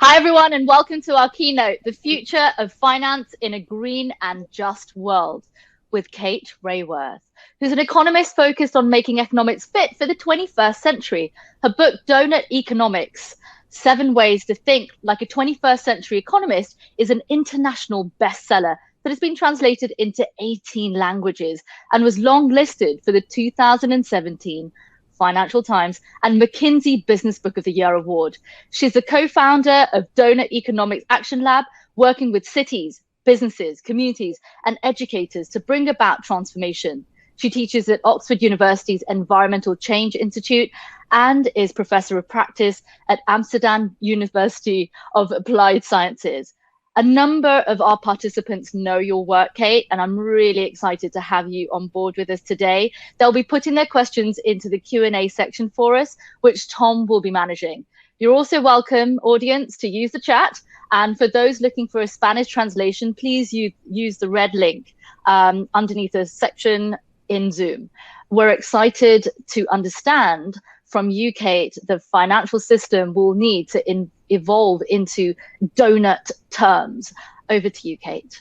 Hi, everyone, and welcome to our keynote, The Future of Finance in a Green and Just World, with Kate Raworth, who's an economist focused on making economics fit for the 21st century. Her book, Doughnut Economics, 7 Ways to Think Like a 21st Century Economist, is an international bestseller that has been translated into 18 languages and was long listed for the 2017 Financial Times and McKinsey Business Book of the Year award. She's the co-founder of Doughnut Economics Action Lab, working with cities, businesses, communities, and educators to bring about transformation. She teaches at Oxford University's Environmental Change Institute and is Professor of Practice at Amsterdam University of Applied Sciences. A number of our participants know your work, Kate, and I'm really excited to have you on board with us today. They'll be putting their questions into the Q&A section for us, which Tom will be managing. You're also welcome, audience, to use the chat. And for those looking for a Spanish translation, please use the red link underneath the section in Zoom. We're excited to understand from you, Kate, the financial system will need to evolve into donut terms. Over to you, Kate.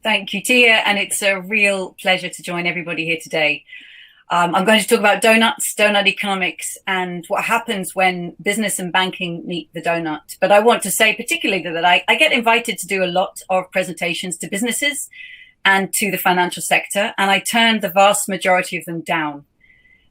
Thank you, Tia, and it's a real pleasure to join everybody here today. I'm going to talk about donuts, donut economics, and what happens when business and banking meet the donut. But I want to say particularly that I get invited to do a lot of presentations to businesses and to the financial sector, and I turn the vast majority of them down.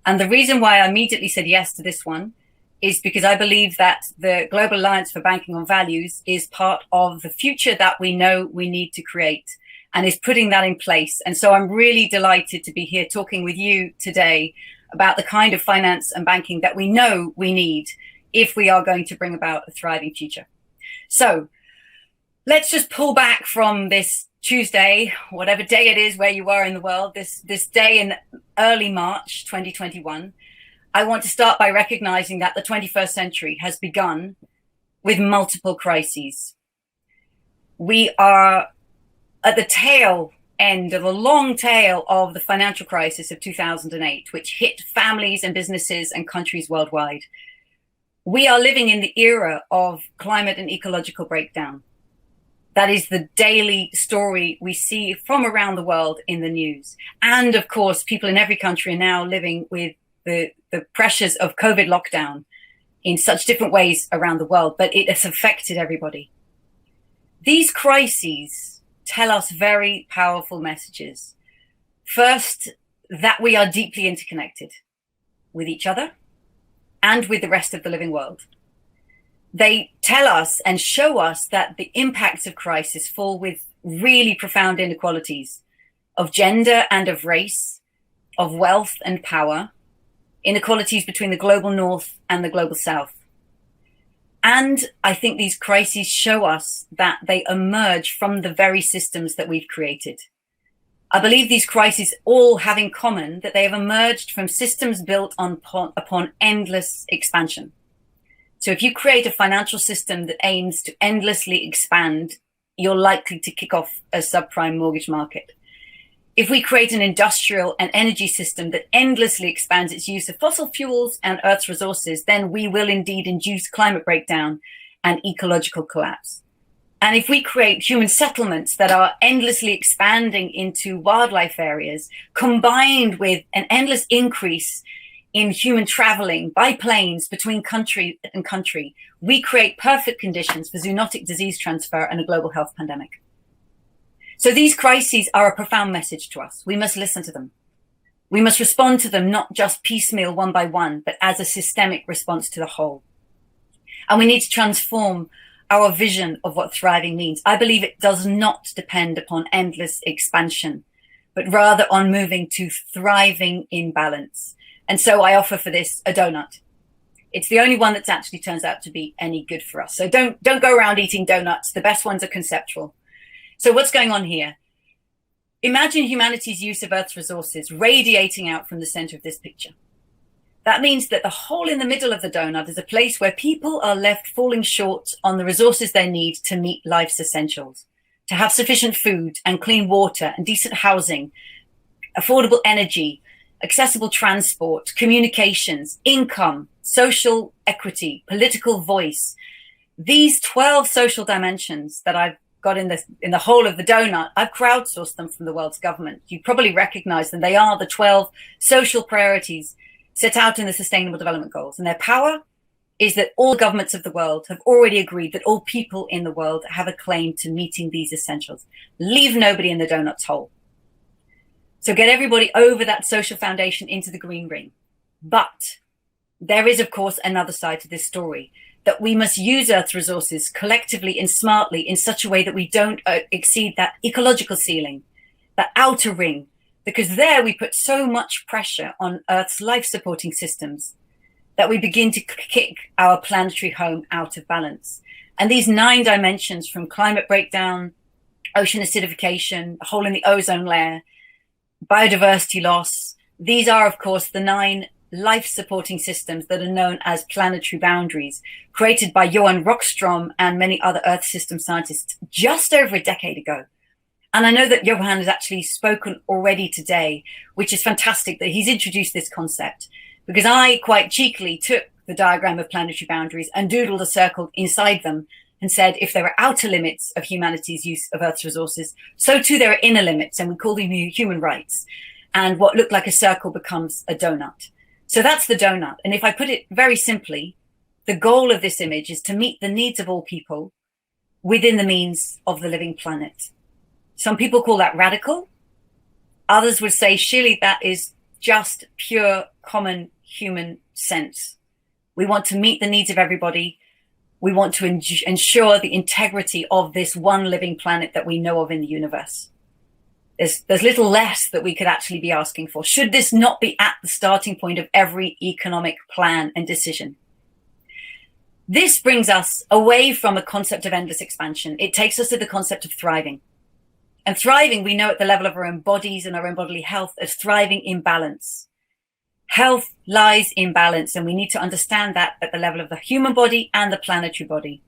And the reason why I immediately said yes to this one is because I believe that the Global Alliance for Banking on Values is part of the future that we know we need to create and is putting that in place. And so I'm really delighted to be here talking with you today about the kind of finance and banking that we know we need if we are going to bring about a thriving future. So let's just pull back from this Tuesday, whatever day it is where you are in the world, this day in early March 2021. I want to start by recognizing that the 21st century has begun with multiple crises. We are at the tail end of a long tail of the financial crisis of 2008, which hit families and businesses and countries worldwide. We are living in the era of climate and ecological breakdown. That is the daily story we see from around the world in the news. And of course, people in every country are now living with the pressures of COVID lockdown in such different ways around the world, but it has affected everybody. These crises tell us very powerful messages. First, that we are deeply interconnected with each other and with the rest of the living world. They tell us and show us that the impacts of crisis fall with really profound inequalities of gender and of race, of wealth and power, inequalities between the global north and the global south. And I think these crises show us that they emerge from the very systems that we've created. I believe these crises all have in common that they have emerged from systems built upon endless expansion. So if you create a financial system that aims to endlessly expand, you're likely to kick off a subprime mortgage market. If we create an industrial and energy system that endlessly expands its use of fossil fuels and Earth's resources, then we will indeed induce climate breakdown and ecological collapse. And if we create human settlements that are endlessly expanding into wildlife areas, combined with an endless increase in human traveling by planes between country and country, we create perfect conditions for zoonotic disease transfer and a global health pandemic. So these crises are a profound message to us. We must listen to them. We must respond to them, not just piecemeal one by one, but as a systemic response to the whole. And we need to transform our vision of what thriving means. I believe it does not depend upon endless expansion, but rather on moving to thriving in balance. And so I offer for this a donut. It's the only one that actually turns out to be any good for us. So don't go around eating donuts. The best ones are conceptual. So what's going on here? Imagine humanity's use of Earth's resources radiating out from the center of this picture. That means that the hole in the middle of the donut is a place where people are left falling short on the resources they need to meet life's essentials, to have sufficient food and clean water and decent housing, affordable energy, accessible transport, communications, income, social equity, political voice, These 12 social dimensions that I've got in the whole of the donut, I've crowdsourced them from the world's government. You probably recognize them. They are the 12 social priorities set out in the Sustainable Development Goals. And their power is that all governments of the world have already agreed that all people in the world have a claim to meeting these essentials. Leave nobody in the donut's hole. So get everybody over that social foundation into the green ring. But there is, of course, another side to this story, that we must use Earth's resources collectively and smartly in such a way that we don't exceed that ecological ceiling, that outer ring, because there we put so much pressure on Earth's life-supporting systems that we begin to kick our planetary home out of balance. And these 9 dimensions, from climate breakdown, ocean acidification, a hole in the ozone layer, biodiversity loss, these are, of course, the 9 life-supporting systems that are known as planetary boundaries, created by Johan Rockström and many other Earth system scientists just over a decade ago. And I know that Johan has actually spoken already today, which is fantastic that he's introduced this concept, because I quite cheekily took the diagram of planetary boundaries and doodled a circle inside them and said, if there are outer limits of humanity's use of Earth's resources, so too there are inner limits, and we call them human rights. And what looked like a circle becomes a donut. So that's the donut. And if I put it very simply, the goal of this image is to meet the needs of all people within the means of the living planet. Some people call that radical. Others would say, surely that is just pure common human sense. We want to meet the needs of everybody. We want to ensure the integrity of this one living planet that we know of in the universe. There's little less that we could actually be asking for. Should this not be at the starting point of every economic plan and decision? This brings us away from a concept of endless expansion. It takes us to the concept of thriving. And thriving, we know at the level of our own bodies and our own bodily health, as thriving in balance. Health lies in balance, and we need to understand that at the level of the human body and the planetary body.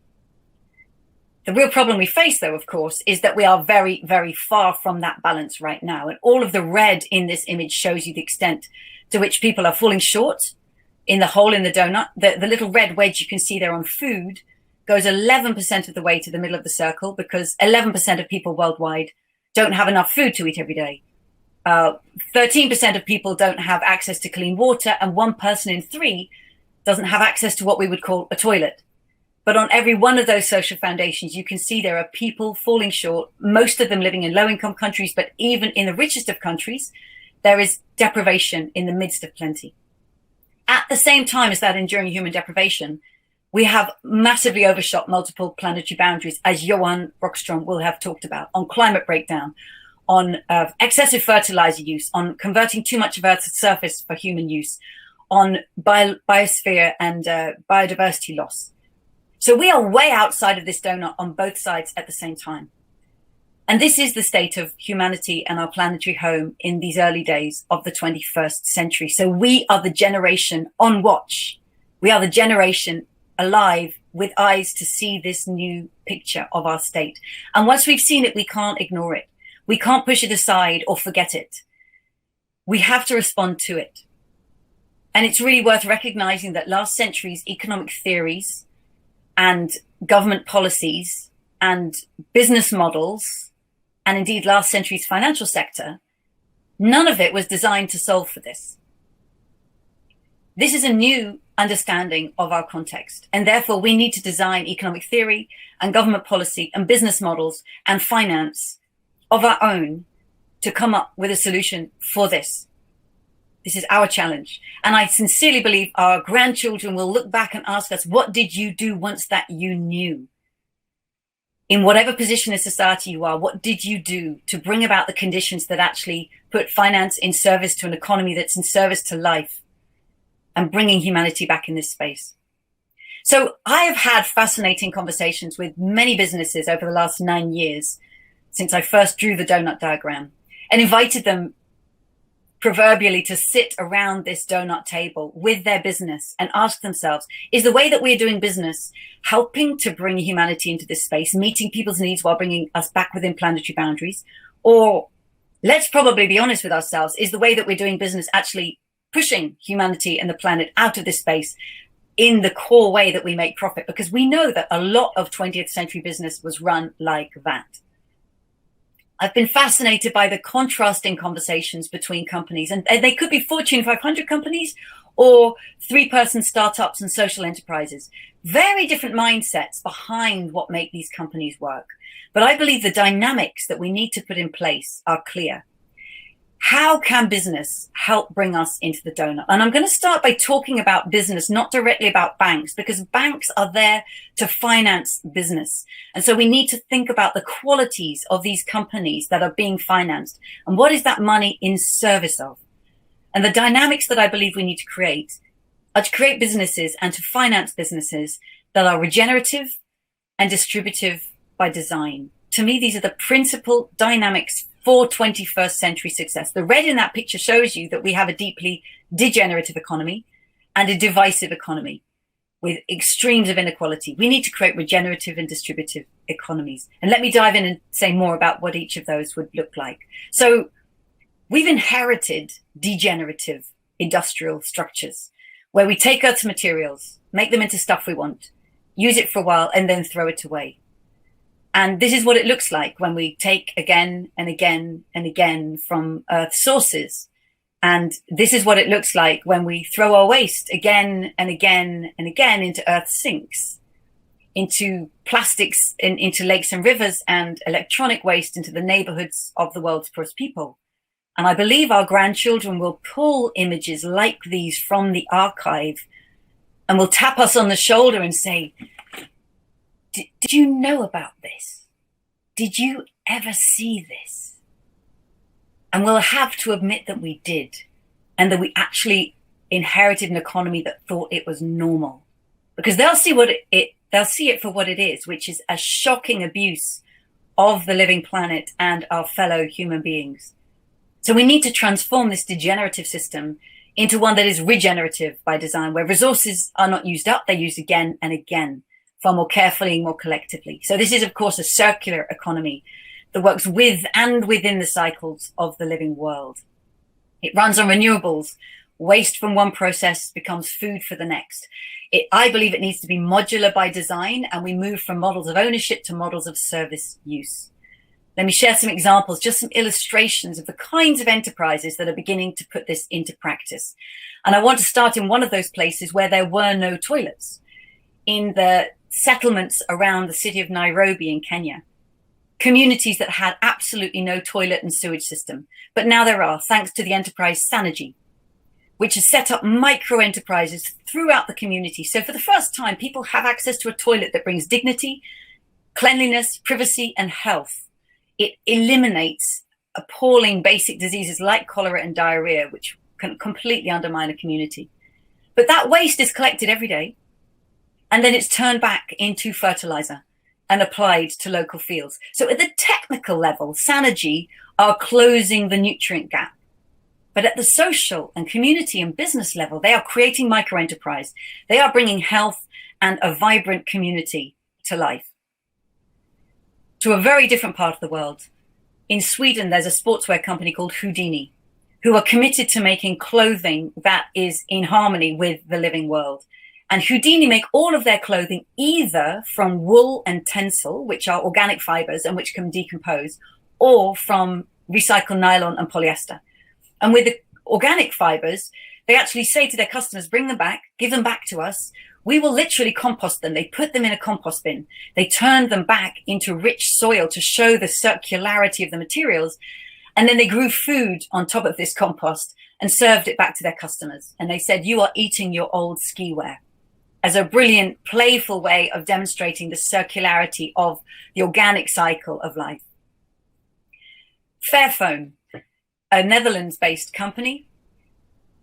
The real problem we face, though, of course, is that we are very, very far from that balance right now. And all of the red in this image shows you the extent to which people are falling short in the hole in the donut. The little red wedge you can see there on food goes 11% of the way to the middle of the circle, because 11% of people worldwide don't have enough food to eat every day. 13% of people don't have access to clean water, and 1 person in 3 doesn't have access to what we would call a toilet. But on every one of those social foundations, you can see there are people falling short, most of them living in low-income countries, but even in the richest of countries, there is deprivation in the midst of plenty. At the same time as that enduring human deprivation, we have massively overshot multiple planetary boundaries, as Johan Rockström will have talked about, on climate breakdown, on excessive fertilizer use, on converting too much of Earth's surface for human use, on biosphere and biodiversity loss. So we are way outside of this donut on both sides at the same time. And this is the state of humanity and our planetary home in these early days of the 21st century. So we are the generation on watch. We are the generation alive with eyes to see this new picture of our state. And once we've seen it, we can't ignore it. We can't push it aside or forget it. We have to respond to it. And it's really worth recognizing that last century's economic theories and government policies and business models, and indeed last century's financial sector, none of it was designed to solve for this. This is a new understanding of our context, and therefore we need to design economic theory and government policy and business models and finance of our own to come up with a solution for this. This is our challenge. And I sincerely believe our grandchildren will look back and ask us, what did you do once that you knew? In whatever position in society you are, what did you do to bring about the conditions that actually put finance in service to an economy that's in service to life and bringing humanity back in this space? So I have had fascinating conversations with many businesses over the last 9 years since I first drew the donut diagram, and invited them proverbially to sit around this donut table with their business and ask themselves, is the way that we're doing business helping to bring humanity into this space, meeting people's needs while bringing us back within planetary boundaries? Or let's probably be honest with ourselves, is the way that we're doing business actually pushing humanity and the planet out of this space, in the core way that we make profit, because we know that a lot of 20th century business was run like that. I've been fascinated by the contrasting conversations between companies, and they could be Fortune 500 companies or 3-person startups and social enterprises. Very different mindsets behind what make these companies work. But I believe the dynamics that we need to put in place are clear. How can business help bring us into the donut? And I'm going to start by talking about business, not directly about banks, because banks are there to finance business. And so we need to think about the qualities of these companies that are being financed and what is that money in service of. And the dynamics that I believe we need to create are to create businesses and to finance businesses that are regenerative and distributive by design. To me, these are the principal dynamics for 21st century success. The red in that picture shows you that we have a deeply degenerative economy and a divisive economy with extremes of inequality. We need to create regenerative and distributive economies. And let me dive in and say more about what each of those would look like. So we've inherited degenerative industrial structures where we take Earth's materials, make them into stuff we want, use it for a while, and then throw it away. And this is what it looks like when we take again and again and again from Earth's sources. And this is what it looks like when we throw our waste again and again and again into Earth's sinks, into plastics, into lakes and rivers, and electronic waste into the neighborhoods of the world's poorest people. And I believe our grandchildren will pull images like these from the archive and will tap us on the shoulder and say, did you know about this? Did you ever see this? And we'll have to admit that we did, and that we actually inherited an economy that thought it was normal, because they'll see it for what it is, which is a shocking abuse of the living planet and our fellow human beings. So we need to transform this degenerative system into one that is regenerative by design, where resources are not used up, they're used again and again, far more carefully, more collectively. So this is, of course, a circular economy that works with and within the cycles of the living world. It runs on renewables. Waste from one process becomes food for the next. I believe it needs to be modular by design, and we move from models of ownership to models of service use. Let me share some examples, just some illustrations of the kinds of enterprises that are beginning to put this into practice. And I want to start in one of those places where there were no toilets, in the settlements around the city of Nairobi in Kenya. Communities that had absolutely no toilet and sewage system. But now there are, thanks to the enterprise Sanergy, which has set up micro enterprises throughout the community. So for the first time, people have access to a toilet that brings dignity, cleanliness, privacy, and health. It eliminates appalling basic diseases like cholera and diarrhea, which can completely undermine a community. But that waste is collected every day, and then it's turned back into fertilizer and applied to local fields. So at the technical level, Sanergy are closing the nutrient gap. But at the social and community and business level, they are creating microenterprise. They are bringing health and a vibrant community to life. To a very different part of the world. In Sweden, there's a sportswear company called Houdini, who are committed to making clothing that is in harmony with the living world. And Houdini make all of their clothing either from wool and tencel, which are organic fibers and which can decompose, or from recycled nylon and polyester. And with the organic fibers, they actually say to their customers, bring them back, give them back to us. We will literally compost them. They put them in a compost bin. They turn them back into rich soil to show the circularity of the materials. And then they grew food on top of this compost and served it back to their customers. And they said, you are eating your old ski wear, as a brilliant, playful way of demonstrating the circularity of the organic cycle of life. Fairphone, a Netherlands-based company,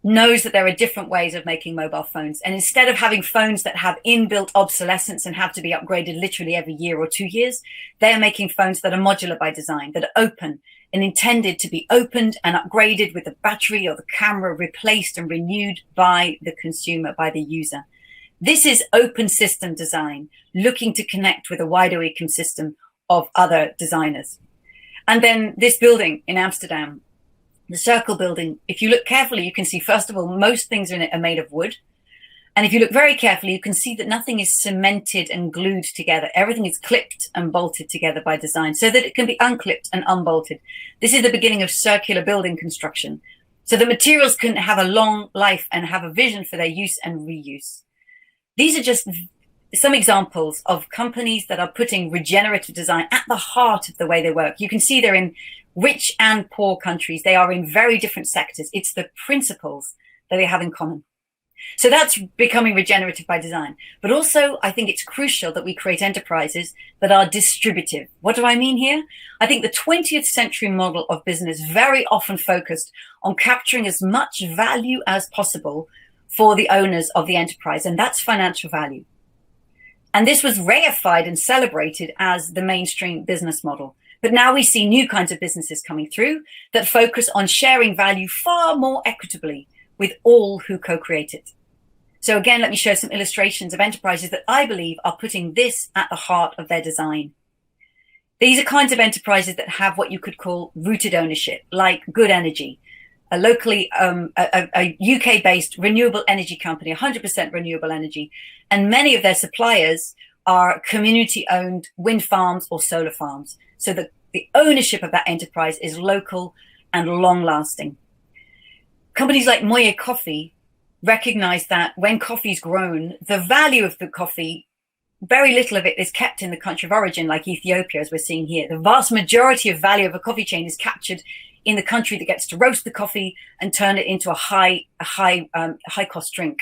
knows that there are different ways of making mobile phones. And instead of having phones that have inbuilt obsolescence and have to be upgraded literally every year or 2 years, they are making phones that are modular by design, that are open and intended to be opened and upgraded with the battery or the camera replaced and renewed by the consumer, by the user. This is open system design, looking to connect with a wider ecosystem of other designers. And then this building in Amsterdam, the Circle building, if you look carefully, you can see, first of all, most things in it are made of wood. And if you look very carefully, you can see that nothing is cemented and glued together. Everything is clipped and bolted together by design so that it can be unclipped and unbolted. This is the beginning of circular building construction. So the materials can have a long life and have a vision for their use and reuse. These are just some examples of companies that are putting regenerative design at the heart of the way they work. You can see they're in rich and poor countries. They are in very different sectors. It's the principles that they have in common. So that's becoming regenerative by design. But also, I think it's crucial that we create enterprises that are distributive. What do I mean here? I think the 20th century model of business very often focused on capturing as much value as possible for the owners of the enterprise, and that's financial value. And this was reified and celebrated as the mainstream business model. But now we see new kinds of businesses coming through that focus on sharing value far more equitably with all who co-create it. So again, let me show some illustrations of enterprises that I believe are putting this at the heart of their design. These are kinds of enterprises that have what you could call rooted ownership, like Good Energy, a locally, a UK-based renewable energy company, 100% renewable energy. And many of their suppliers are community-owned wind farms or solar farms. So that the ownership of that enterprise is local and long-lasting. Companies like Moye Coffee recognize that when coffee is grown, the value of the coffee, very little of it is kept in the country of origin, like Ethiopia, as we're seeing here. The vast majority of value of a coffee chain is captured in the country that gets to roast the coffee and turn it into a high cost drink.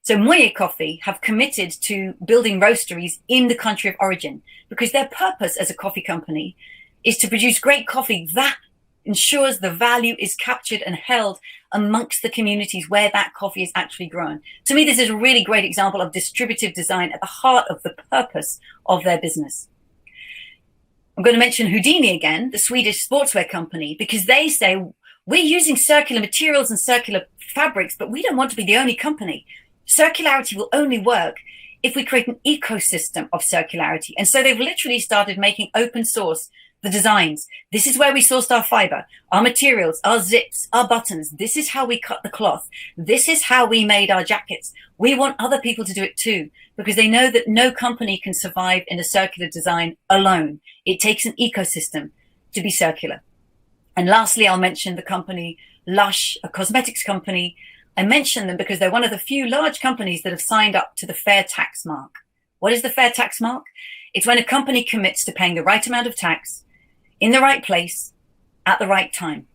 So Moye Coffee have committed to building roasteries in the country of origin because their purpose as a coffee company is to produce great coffee that ensures the value is captured and held amongst the communities where that coffee is actually grown. To me, this is a really great example of distributive design at the heart of the purpose of their business. I'm going to mention Houdini again, the Swedish sportswear company, because they say we're using circular materials and circular fabrics, but we don't want to be the only company. Circularity will only work if we create an ecosystem of circularity. And so they've literally started making open source the designs. This is where we sourced our fiber, our materials, our zips, our buttons. This is how we cut the cloth. This is how we made our jackets. We want other people to do it too, because they know that no company can survive in a circular design alone. It takes an ecosystem to be circular. And lastly, I'll mention the company Lush, a cosmetics company. I mention them because they're one of the few large companies that have signed up to the fair tax mark. What is the fair tax mark? It's when a company commits to paying the right amount of tax in the right place at the right time.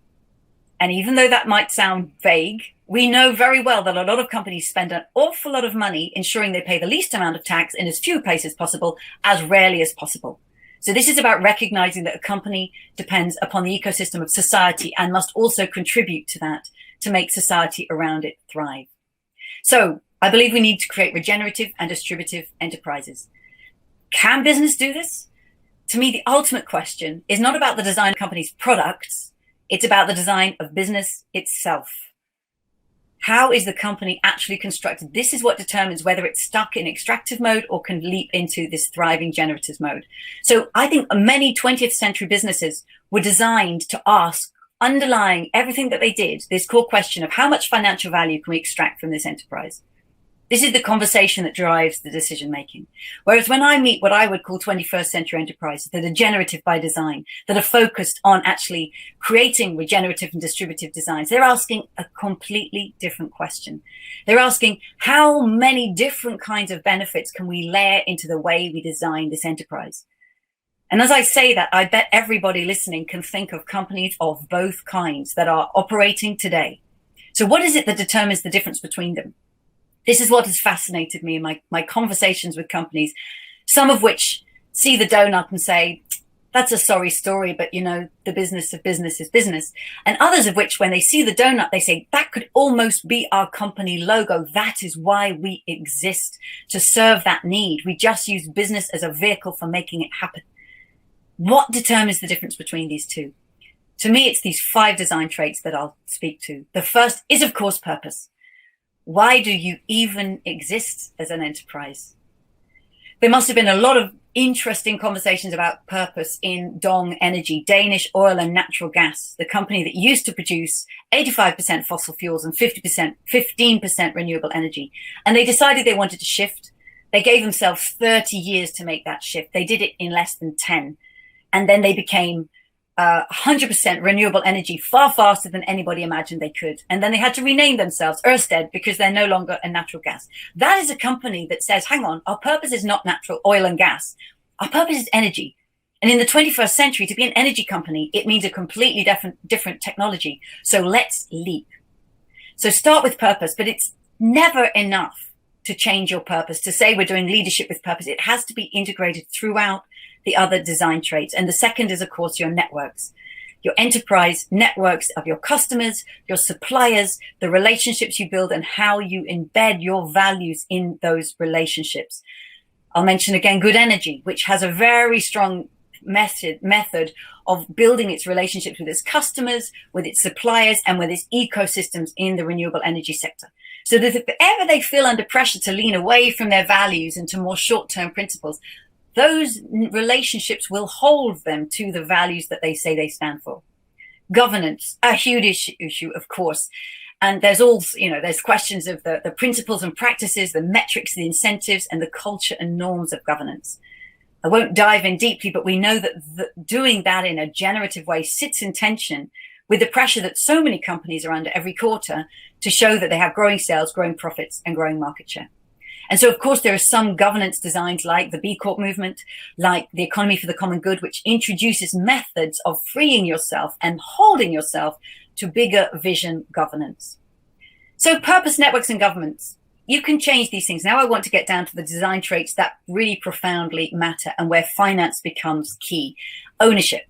And even though that might sound vague, we know very well that a lot of companies spend an awful lot of money ensuring they pay the least amount of tax in as few places possible, as rarely as possible. So this is about recognizing that a company depends upon the ecosystem of society and must also contribute to that to make society around it thrive. So I believe we need to create regenerative and distributive enterprises. Can business do this? To me, the ultimate question is not about the design of company's products. It's about the design of business itself. How is the company actually constructed? This is what determines whether it's stuck in extractive mode or can leap into this thriving generative mode. So I think many 20th century businesses were designed to ask, underlying everything that they did, this core question of how much financial value can we extract from this enterprise? This is the conversation that drives the decision making. Whereas when I meet what I would call 21st century enterprises that are generative by design, that are focused on actually creating regenerative and distributive designs, they're asking a completely different question. They're asking how many different kinds of benefits can we layer into the way we design this enterprise? And as I say that, I bet everybody listening can think of companies of both kinds that are operating today. So what is it that determines the difference between them? This is what has fascinated me in my conversations with companies, some of which see the donut and say, that's a sorry story, but you know, the business of business is business. And others of which, when they see the donut, they say, that could almost be our company logo. That is why we exist, to serve that need. We just use business as a vehicle for making it happen. What determines the difference between these two? To me, it's these 5 design traits that I'll speak to. The first is, of course, purpose. Why do you even exist as an enterprise? There must have been a lot of interesting conversations about purpose in Dong Energy, Danish oil and natural gas, the company that used to produce 85% fossil fuels and 15% renewable energy. And they decided they wanted to shift. They gave themselves 30 years to make that shift. They did it in less than 10. And then they became 100% renewable energy far faster than anybody imagined they could. And then they had to rename themselves Ørsted because they're no longer a natural gas. That is a company that says, hang on, our purpose is not natural oil and gas. Our purpose is energy. And in the 21st century, to be an energy company, it means a completely different technology. So let's leap. So start with purpose, but it's never enough to change your purpose, to say we're doing leadership with purpose. It has to be integrated throughout the other design traits. And the second is, of course, your networks, your enterprise networks of your customers, your suppliers, the relationships you build and how you embed your values in those relationships. I'll mention again Good Energy, which has a very strong method of building its relationships with its customers, with its suppliers, and with its ecosystems in the renewable energy sector. So that if ever they feel under pressure to lean away from their values into more short-term principles, those relationships will hold them to the values that they say they stand for. Governance, a huge issue, of course. And there's also, there's questions of the principles and practices, the metrics, the incentives, and the culture and norms of governance. I won't dive in deeply, but we know that doing that in a generative way sits in tension with the pressure that so many companies are under every quarter to show that they have growing sales, growing profits, and growing market share. And so, of course, there are some governance designs like the B Corp movement, like the economy for the common good, which introduces methods of freeing yourself and holding yourself to bigger vision governance. So purpose, networks, and governments, you can change these things. Now I want to get down to the design traits that really profoundly matter and where finance becomes key. Ownership.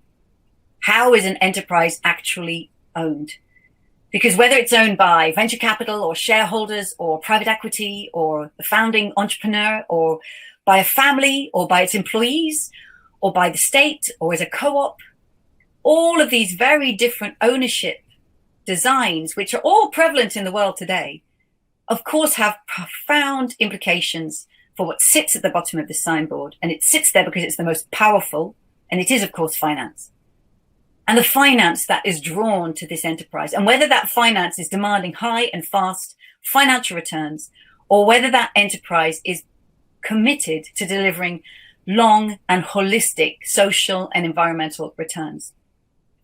How is an enterprise actually owned? Because whether it's owned by venture capital or shareholders or private equity or the founding entrepreneur or by a family or by its employees or by the state or as a co-op, all of these very different ownership designs, which are all prevalent in the world today, of course, have profound implications for what sits at the bottom of the signboard. And it sits there because it's the most powerful. And it is, of course, finance. And the finance that is drawn to this enterprise, and whether that finance is demanding high and fast financial returns, or whether that enterprise is committed to delivering long and holistic social and environmental returns.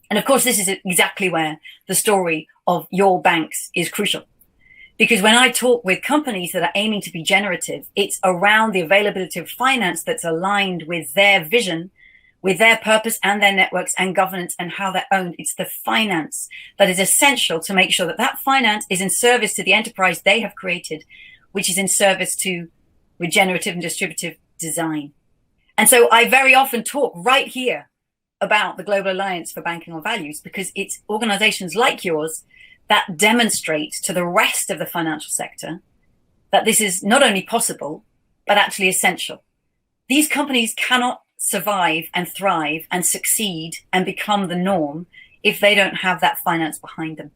And of course, this is exactly where the story of your banks is crucial. Because when I talk with companies that are aiming to be generative, it's around the availability of finance that's aligned with their vision, with their purpose and their networks and governance and how they're owned. It's the finance that is essential to make sure that that finance is in service to the enterprise they have created, which is in service to regenerative and distributive design. And so I very often talk right here about the Global Alliance for Banking on Values, because it's organizations like yours that demonstrate to the rest of the financial sector that this is not only possible, but actually essential. These companies cannot survive and thrive and succeed and become the norm if they don't have that finance behind them.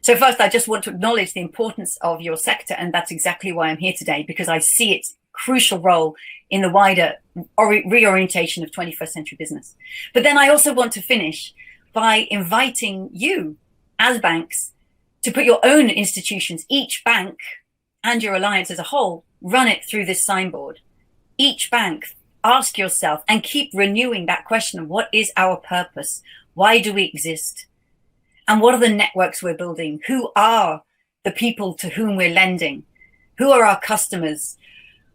So first, I just want to acknowledge the importance of your sector, and that's exactly why I'm here today, because I see its crucial role in the wider reorientation of 21st century business. But then I also want to finish by inviting you as banks to put your own institutions, each bank and your alliance as a whole, run it through this signboard. Each bank, ask yourself and keep renewing that question of what is our purpose? Why do we exist? And what are the networks we're building? Who are the people to whom we're lending? Who are our customers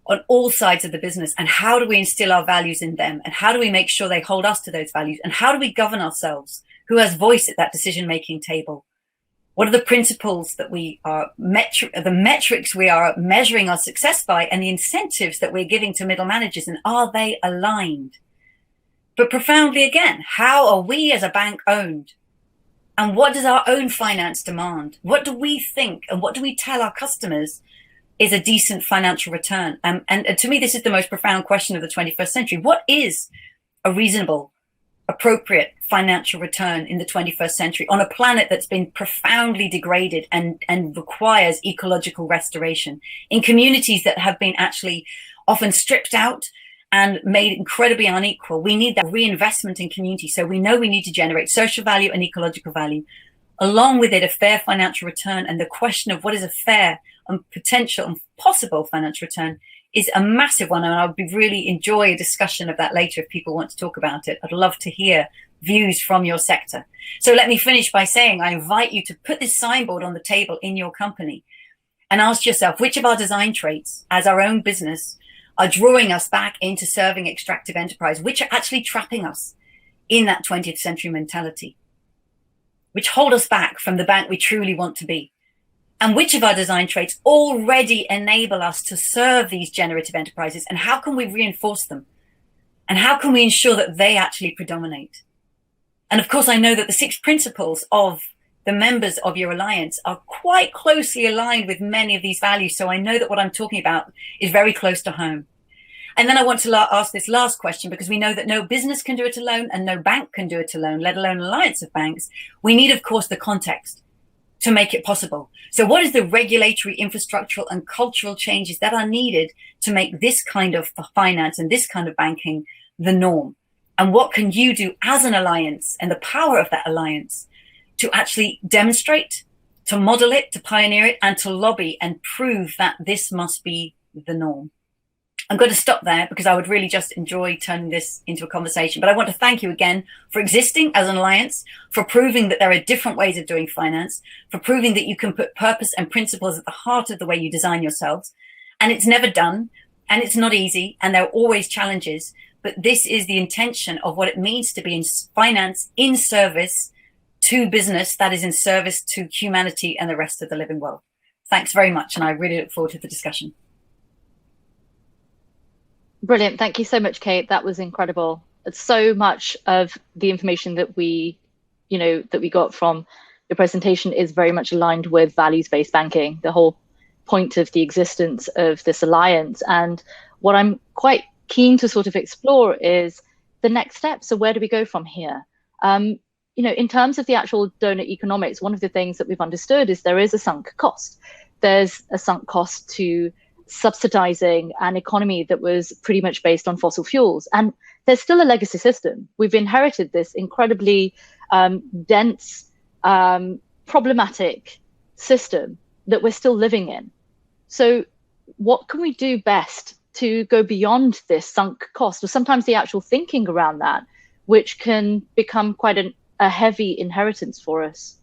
on all sides of the business? And how do we instill our values in them? And how do we make sure they hold us to those values? And how do we govern ourselves? Who has voice at that decision-making table? What are the principles that we are, the metrics we are measuring our success by, and the incentives that we're giving to middle managers, and are they aligned? But profoundly again, how are we as a bank owned? And what does our own finance demand? What do we think and what do we tell our customers is a decent financial return? And to me, this is the most profound question of the 21st century. What is a reasonable, appropriate financial return in the 21st century on a planet that's been profoundly degraded and requires ecological restoration, in communities that have been actually often stripped out and made incredibly unequal. We need that reinvestment in community. So we know we need to generate social value and ecological value, along with it a fair financial return. And the question of what is a fair and potential and possible financial return is a massive one. And I would really enjoy a discussion of that later if people want to talk about it. I'd love to hear views from your sector. So let me finish by saying I invite you to put this signboard on the table in your company and ask yourself which of our design traits as our own business are drawing us back into serving extractive enterprise, which are actually trapping us in that 20th century mentality, which hold us back from the bank we truly want to be. And which of our design traits already enable us to serve these generative enterprises, and how can we reinforce them? And how can we ensure that they actually predominate? And of course, I know that the 6 principles of the members of your alliance are quite closely aligned with many of these values. So I know that what I'm talking about is very close to home. And then I want to ask this last question, because we know that no business can do it alone and no bank can do it alone, let alone an alliance of banks. We need, of course, the context to make it possible. So what is the regulatory, infrastructural and cultural changes that are needed to make this kind of finance and this kind of banking the norm? And what can you do as an alliance and the power of that alliance to actually demonstrate, to model it, to pioneer it, and to lobby and prove that this must be the norm? I'm going to stop there because I would really just enjoy turning this into a conversation. But I want to thank you again for existing as an alliance, for proving that there are different ways of doing finance, for proving that you can put purpose and principles at the heart of the way you design yourselves. And it's never done, and it's not easy, and there are always challenges. But this is the intention of what it means to be in finance in service to business that is in service to humanity and the rest of the living world. Thanks very much. And I really look forward to the discussion. Brilliant. Thank you so much, Kate. That was incredible. So much of the information that we got from the presentation is very much aligned with values-based banking, the whole point of the existence of this alliance. And what I'm quite keen to sort of explore is the next steps. So where do we go from here? In terms of the actual Doughnut economics, one of the things that we've understood is there is a sunk cost. There's a sunk cost to subsidizing an economy that was pretty much based on fossil fuels. And there's still a legacy system. We've inherited this incredibly dense, problematic system that we're still living in. So what can we do best to go beyond this sunk cost, or sometimes the actual thinking around that, which can become quite a heavy inheritance for us?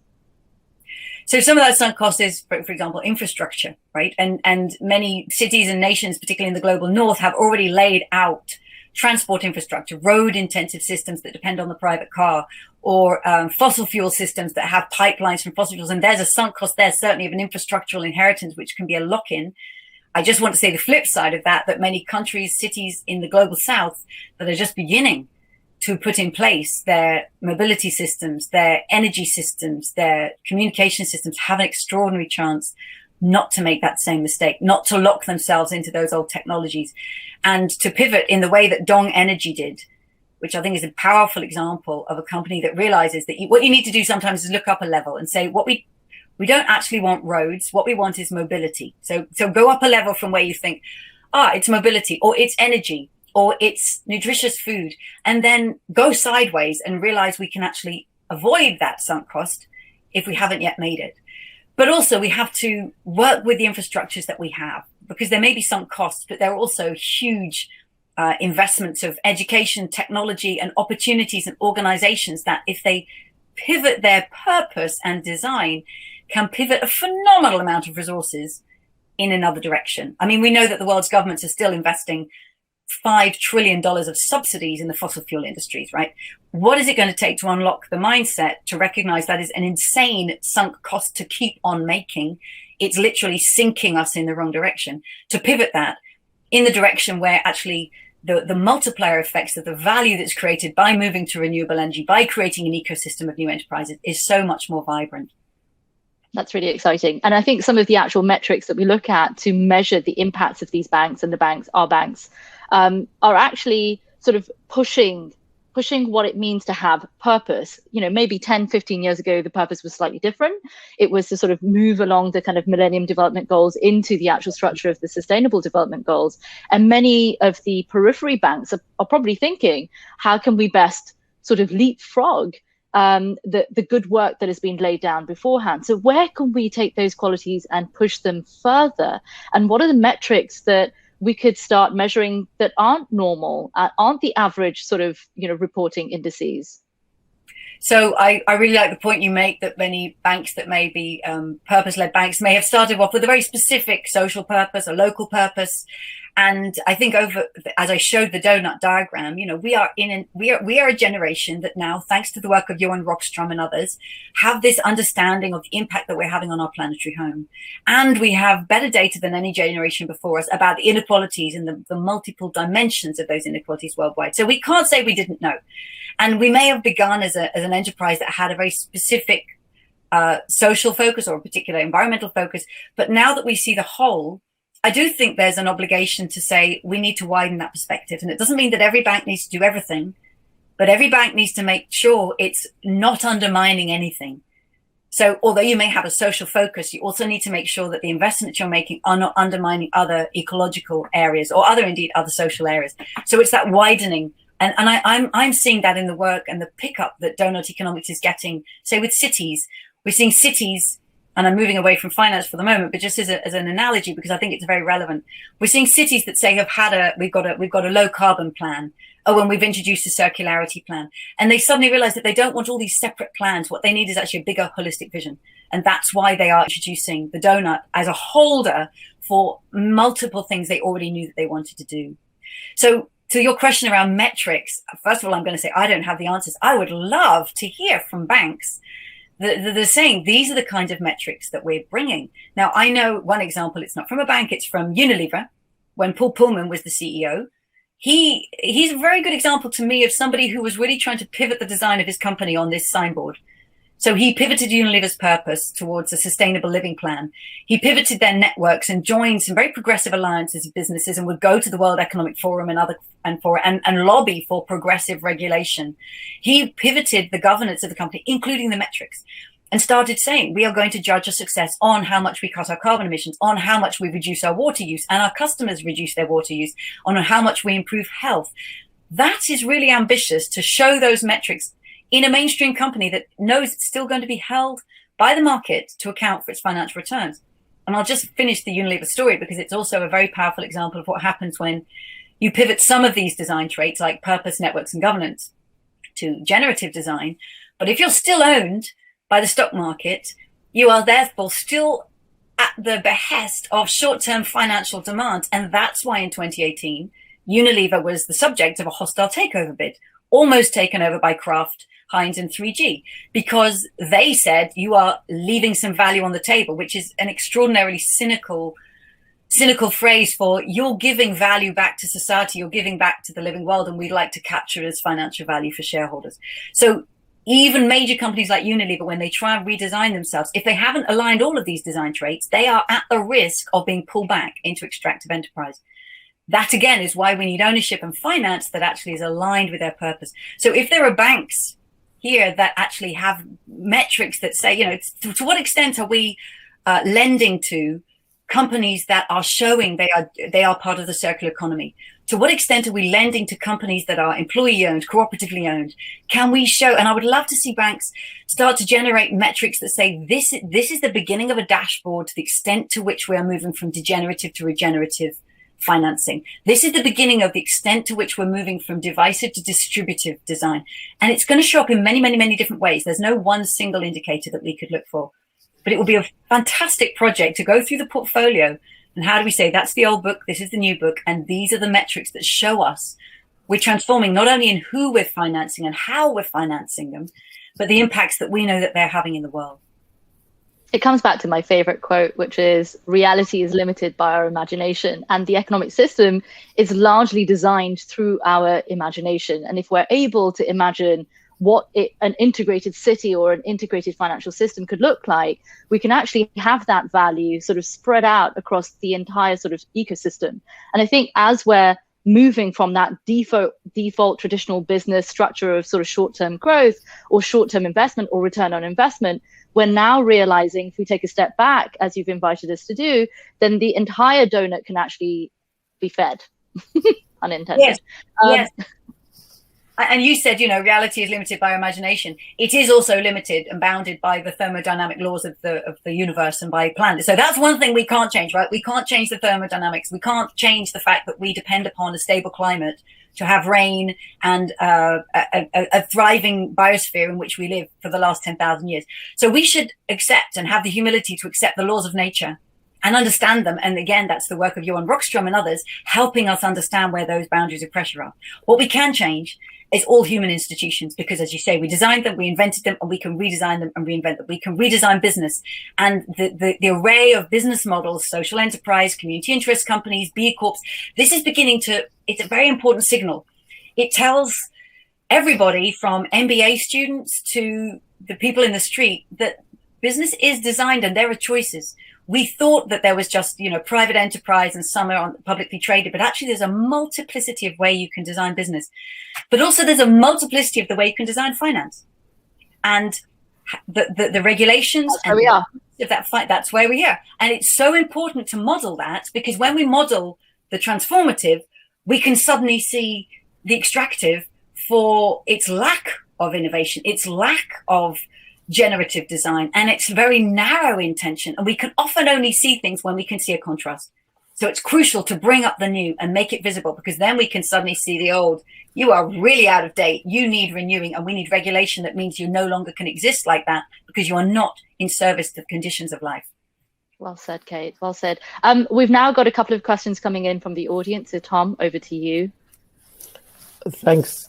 So some of that sunk cost is, for example, infrastructure, right? And many cities and nations, particularly in the global north, have already laid out transport infrastructure, road intensive systems that depend on the private car, or fossil fuel systems that have pipelines from fossil fuels. And there's a sunk cost there, certainly of an infrastructural inheritance, which can be a lock-in. I just want to say the flip side of that many countries, cities in the global south that are just beginning to put in place their mobility systems, their energy systems, their communication systems, have an extraordinary chance not to make that same mistake, not to lock themselves into those old technologies, and to pivot in the way that Dong Energy did, which I think is a powerful example of a company that realizes that what you need to do sometimes is look up a level and say, what we don't actually want roads, what we want is mobility. So go up a level from where you think, it's mobility, or it's energy, or it's nutritious food, and then go sideways and realize we can actually avoid that sunk cost if we haven't yet made it. But also we have to work with the infrastructures that we have, because there may be sunk costs, but there are also huge investments of education, technology, and opportunities and organizations that, if they pivot their purpose and design, can pivot a phenomenal amount of resources in another direction. I mean, we know that the world's governments are still investing $5 trillion of subsidies in the fossil fuel industries, right? What is it going to take to unlock the mindset to recognize that is an insane sunk cost to keep on making? It's literally sinking us in the wrong direction. To pivot that in the direction where actually the multiplier effects of the value that's created by moving to renewable energy, by creating an ecosystem of new enterprises, is so much more vibrant. That's really exciting. And I think some of the actual metrics that we look at to measure the impacts of these banks and our banks, are actually sort of pushing pushing what it means to have purpose. Maybe 10, 15 years ago, the purpose was slightly different. It was to sort of move along the kind of Millennium Development Goals into the actual structure of the Sustainable Development Goals. And many of the periphery banks are probably thinking, how can we best sort of leapfrog the good work that has been laid down beforehand? So where can we take those qualities and push them further? And what are the metrics that we could start measuring that aren't normal, aren't the average sort of, reporting indices? So I really like the point you make that many banks that may be purpose-led banks may have started off with a very specific social purpose, a local purpose. And I think as I showed the donut diagram, we are a generation that now, thanks to the work of Johan Rockström and others, have this understanding of the impact that we're having on our planetary home. And we have better data than any generation before us about the inequalities and the multiple dimensions of those inequalities worldwide. So we can't say we didn't know. And we may have begun as an enterprise that had a very specific social focus or a particular environmental focus. But now that we see the whole, I do think there's an obligation to say we need to widen that perspective. And it doesn't mean that every bank needs to do everything, but every bank needs to make sure it's not undermining anything. So although you may have a social focus, you also need to make sure that the investments you're making are not undermining other ecological areas or other social areas. So it's that widening. And I'm seeing that in the work and the pickup that Doughnut Economics is getting, say with cities. We're seeing cities, and I'm moving away from finance for the moment, but just as an analogy, because I think it's very relevant. We're seeing cities that say we've got a low carbon plan. Oh, and we've introduced a circularity plan. And they suddenly realize that they don't want all these separate plans. What they need is actually a bigger holistic vision. And that's why they are introducing the Doughnut as a holder for multiple things they already knew that they wanted to do. So to your question around metrics, first of all, I'm going to say I don't have the answers. I would love to hear from banks. They're saying these are the kinds of metrics that we're bringing. Now, I know one example, it's not from a bank, it's from Unilever. When Paul Pullman was the CEO, he's a very good example to me of somebody who was really trying to pivot the design of his company on this signboard. So he pivoted Unilever's purpose towards a sustainable living plan. He pivoted their networks and joined some very progressive alliances of businesses and would go to the World Economic Forum and lobby for progressive regulation. He pivoted the governance of the company, including the metrics, and started saying, we are going to judge a success on how much we cut our carbon emissions, on how much we reduce our water use, and our customers reduce their water use, on how much we improve health. That is really ambitious to show those metrics in a mainstream company that knows it's still going to be held by the market to account for its financial returns. And I'll just finish the Unilever story because it's also a very powerful example of what happens when you pivot some of these design traits like purpose, networks, and governance to generative design. But if you're still owned by the stock market, you are therefore still at the behest of short-term financial demand. And that's why in 2018, Unilever was the subject of a hostile takeover bid, almost taken over by Kraft, Heinz, and 3G, because they said you are leaving some value on the table, which is an extraordinarily cynical phrase for you're giving value back to society, you're giving back to the living world, and we'd like to capture it as financial value for shareholders. So even major companies like Unilever, when they try and redesign themselves, if they haven't aligned all of these design traits, they are at the risk of being pulled back into extractive enterprise. That, again, is why we need ownership and finance that actually is aligned with their purpose. So if there are banks here that actually have metrics that say, to what extent are we lending to companies that are showing they are part of the circular economy? To what extent are we lending to companies that are employee owned, cooperatively owned? Can we show, and I would love to see banks start to generate metrics that say this is the beginning of a dashboard to the extent to which we are moving from degenerative to regenerative financing. This is the beginning of the extent to which we're moving from divisive to distributive design. And it's going to show up in many, many, many different ways. There's no one single indicator that we could look for. But it will be a fantastic project to go through the portfolio. And how do we say that's the old book, this is the new book, and these are the metrics that show us we're transforming not only in who we're financing and how we're financing them, but the impacts that we know that they're having in the world. It comes back to my favorite quote, which is reality is limited by our imagination, and the economic system is largely designed through our imagination. And if we're able to imagine what an integrated city or an integrated financial system could look like, we can actually have that value sort of spread out across the entire sort of ecosystem. And I think as we're moving from that default traditional business structure of sort of short-term growth or short-term investment or return on investment. We're now realizing if we take a step back, as you've invited us to do, then the entire donut can actually be fed, unintended. Yes. Yes. And you said, reality is limited by imagination. It is also limited and bounded by the thermodynamic laws of the universe and by planet. So that's one thing we can't change, right? We can't change the thermodynamics. We can't change the fact that we depend upon a stable climate to have rain and a thriving biosphere in which we live for the last 10,000 years. So we should accept and have the humility to accept the laws of nature and understand them. And again, that's the work of Johan Rockström and others, helping us understand where those boundaries of pressure are. What we can change is all human institutions, because as you say, we designed them, we invented them, and we can redesign them and reinvent them. We can redesign business, and the array of business models, social enterprise, community interest companies, B Corps, this is it's a very important signal. It tells everybody from MBA students to the people in the street that business is designed and there are choices. We thought that there was just, private enterprise and some are publicly traded, but actually there's a multiplicity of way you can design business. But also there's a multiplicity of the way you can design finance. And the regulations that's where we are. Of that fight, that's where we are. And it's so important to model that, because when we model the transformative, we can suddenly see the extractive for its lack of innovation, its lack of generative design, and it's very narrow intention, and we can often only see things when we can see a contrast. So it's crucial to bring up the new and make it visible, because then we can suddenly see the old. You are really out of date, you need renewing, and we need regulation that means you no longer can exist like that because you are not in service to the conditions of life. Well said, Kate, well said. We've now got a couple of questions coming in from the audience. So Tom, over to you. Thanks,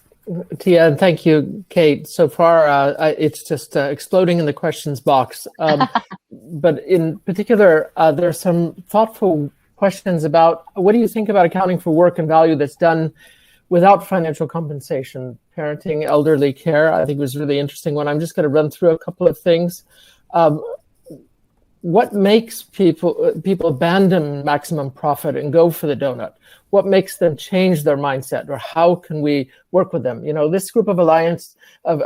Tia, and thank you, Kate. So far, it's just exploding in the questions box. But in particular, there are some thoughtful questions about what do you think about accounting for work and value that's done without financial compensation? Parenting, elderly care, I think was a really interesting one. I'm just going to run through a couple of things. What makes people abandon maximum profit and go for the donut? What makes them change their mindset, or how can we work with them? This group of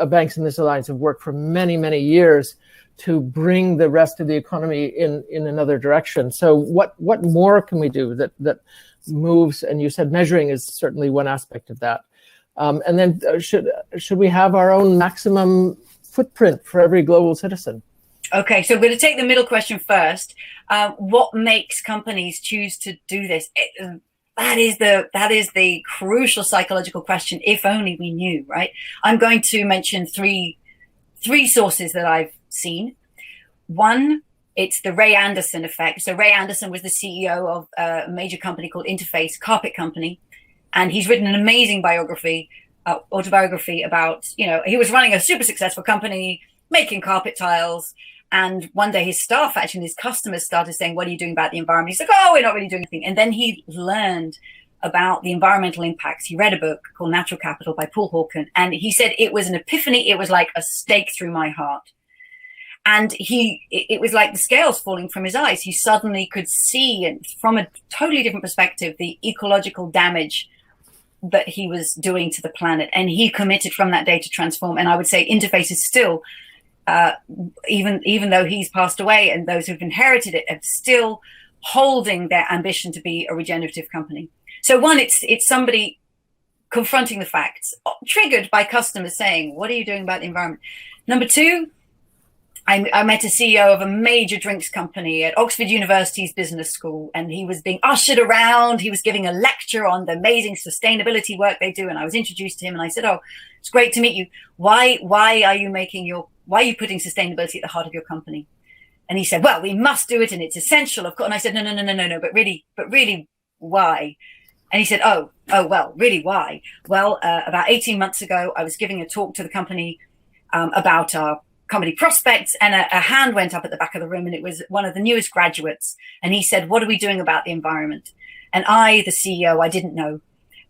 banks in this alliance have worked for many, many years to bring the rest of the economy in another direction. So what more can we do that moves? And you said measuring is certainly one aspect of that. And then should we have our own maximum footprint for every global citizen? Okay, so I'm going to take the middle question first. What makes companies choose to do this? That is the crucial psychological question. If only we knew, right? I'm going to mention three sources that I've seen. One, it's the Ray Anderson effect. So Ray Anderson was the CEO of a major company called Interface, carpet company, and he's written an amazing autobiography about, he was running a super successful company making carpet tiles. And one day his staff, actually his customers, started saying, what are you doing about the environment? He's like, oh, we're not really doing anything. And then he learned about the environmental impacts. He read a book called Natural Capital by Paul Hawken. And he said it was an epiphany. It was like a stake through my heart. And it was like the scales falling from his eyes. He suddenly could see, from a totally different perspective, the ecological damage that he was doing to the planet. And he committed from that day to transform. And I would say Interface is still, even though he's passed away, and those who've inherited it are still holding their ambition to be a regenerative company. So one, it's somebody confronting the facts, triggered by customers saying, what are you doing about the environment? Number two, I met a CEO of a major drinks company at Oxford University's business school, and he was being ushered around. He was giving a lecture on the amazing sustainability work they do. And I was introduced to him, and I said, oh, it's great to meet you. Why are you putting sustainability at the heart of your company? And he said, well, we must do it, and it's essential, of course. And I said, no, but really, why? And he said, oh, well, really, why? Well, about 18 months ago, I was giving a talk to the company about our company prospects, and a hand went up at the back of the room, and it was one of the newest graduates. And he said, what are we doing about the environment? And I, the CEO, I didn't know.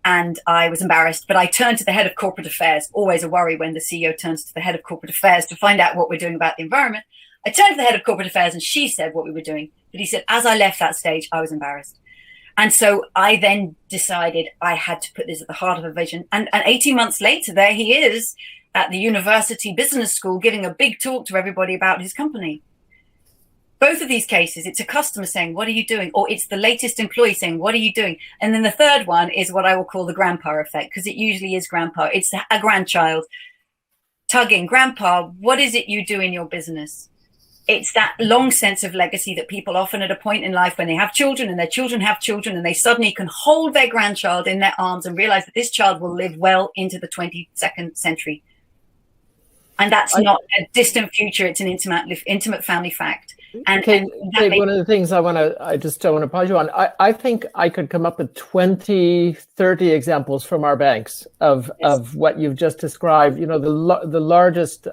And I was embarrassed, but I turned to the head of corporate affairs. Always a worry when the CEO turns to the head of corporate affairs to find out what we're doing about the environment. I turned to the head of corporate affairs, and she said what we were doing. But he said, as I left that stage, I was embarrassed. And so I then decided I had to put this at the heart of a vision. And 18 months later, there he is at the university business school giving a big talk to everybody about his company. Both of these cases, it's a customer saying, what are you doing? Or it's the latest employee saying, what are you doing? And then the third one is what I will call the grandpa effect, because it usually is grandpa. It's a grandchild tugging, grandpa, what is it you do in your business? It's that long sense of legacy that people often at a point in life when they have children and their children have children and they suddenly can hold their grandchild in their arms and realize that this child will live well into the 22nd century. And that's not a distant future. It's an intimate family fact. And, Kate, one of the things I just want to pause you on, I think I could come up with 20, 30 examples from our banks of what you've just described. You know, the largest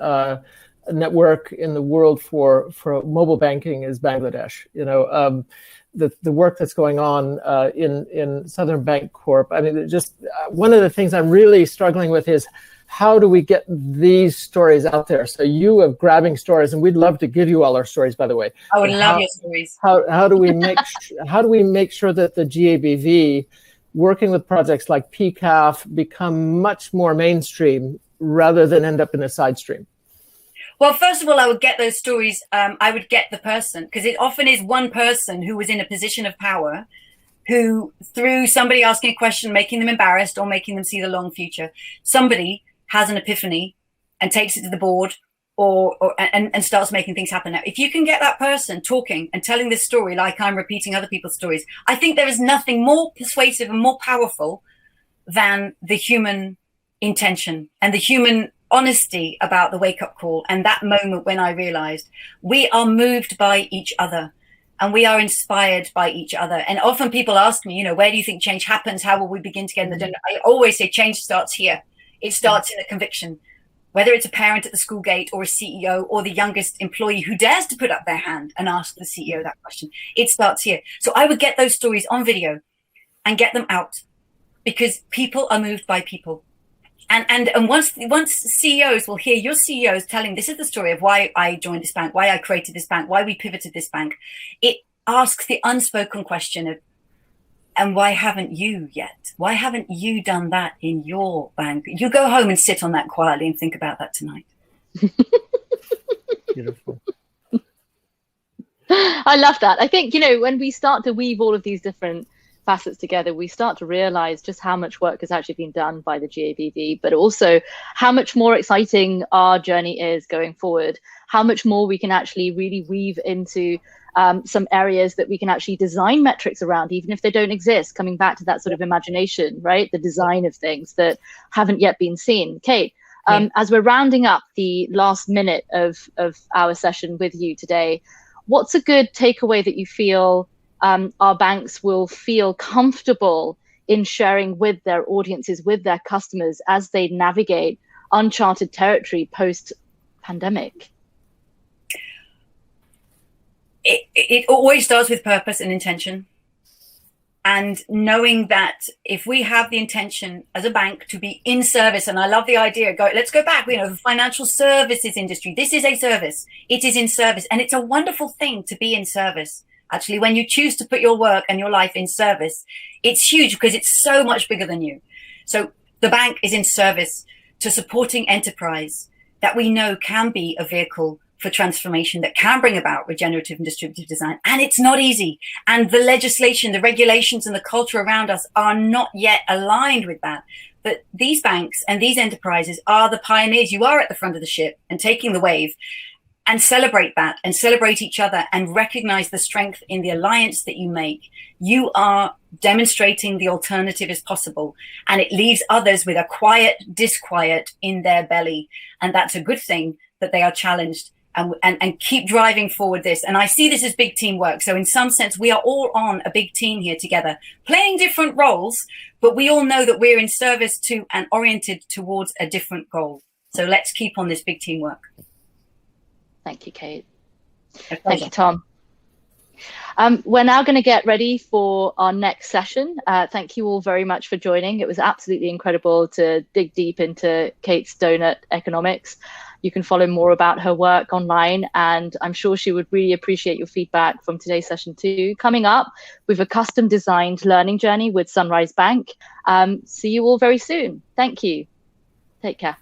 network in the world for mobile banking is Bangladesh. You know, the work that's going on in Southern Bank Corp. I mean, just one of the things I'm really struggling with is how do we get these stories out there? So you have grabbing stories, and we'd love to give you all our stories, by the way. I would love your stories. How do we make sure that the GABV, working with projects like PCAF, become much more mainstream rather than end up in a side stream? Well, first of all, I would get those stories. I would get the person, because it often is one person who was in a position of power who, through somebody asking a question, making them embarrassed or making them see the long future, somebody has an epiphany and takes it to the board and starts making things happen. Now, if you can get that person talking and telling this story like I'm repeating other people's stories, I think there is nothing more persuasive and more powerful than the human intention and the human honesty about the wake-up call. And that moment when I realized we are moved by each other and we are inspired by each other. And often people ask me, you know, where do you think change happens? How will we begin to get in the donut? I always say change starts here. It starts in a conviction, whether it's a parent at the school gate or a CEO or the youngest employee who dares to put up their hand and ask the CEO that question. It starts here. So I would get those stories on video and get them out, because people are moved by people. And once CEOs will hear your CEOs telling, this is the story of why I joined this bank, why I created this bank, why we pivoted this bank, it asks the unspoken question of, and why haven't you yet? Why haven't you done that in your bank? You go home and sit on that quietly and think about that tonight. Beautiful. I love that. I think, you know, when we start to weave all of these different facets together, we start to realize just how much work has actually been done by the GABV, but also how much more exciting our journey is going forward, how much more we can actually really weave into some areas that we can actually design metrics around, even if they don't exist, coming back to that sort of imagination, right? The design of things that haven't yet been seen. Kate, as we're rounding up the last minute of our session with you today, what's a good takeaway that you feel our banks will feel comfortable in sharing with their audiences, with their customers, as they navigate uncharted territory post-pandemic? It always starts with purpose and intention. And knowing that if we have the intention as a bank to be in service, and I love the idea, let's go back, you know, the financial services industry, this is a service, it is in service. And it's a wonderful thing to be in service. Actually, when you choose to put your work and your life in service, it's huge because it's so much bigger than you. So the bank is in service to supporting enterprise that we know can be a vehicle for transformation that can bring about regenerative and distributive design. And it's not easy. And the legislation, the regulations and the culture around us are not yet aligned with that. But these banks and these enterprises are the pioneers. You are at the front of the ship and taking the wave. And celebrate that and celebrate each other and recognize the strength in the alliance that you make. You are demonstrating the alternative is possible, and it leaves others with a quiet disquiet in their belly. And that's a good thing that they are challenged and keep driving forward this. And I see this as big teamwork. So in some sense, we are all on a big team here together, playing different roles, but we all know that we're in service to and oriented towards a different goal. So let's keep on this big teamwork. Thank you, Kate. Thank you, Tom. We're now going to get ready for our next session. Thank you all very much for joining. It was absolutely incredible to dig deep into Kate's Doughnut economics. You can follow more about her work online, and I'm sure she would really appreciate your feedback from today's session too. Coming up, with a custom designed learning journey with Sunrise Bank. See you all very soon. Thank you. Take care.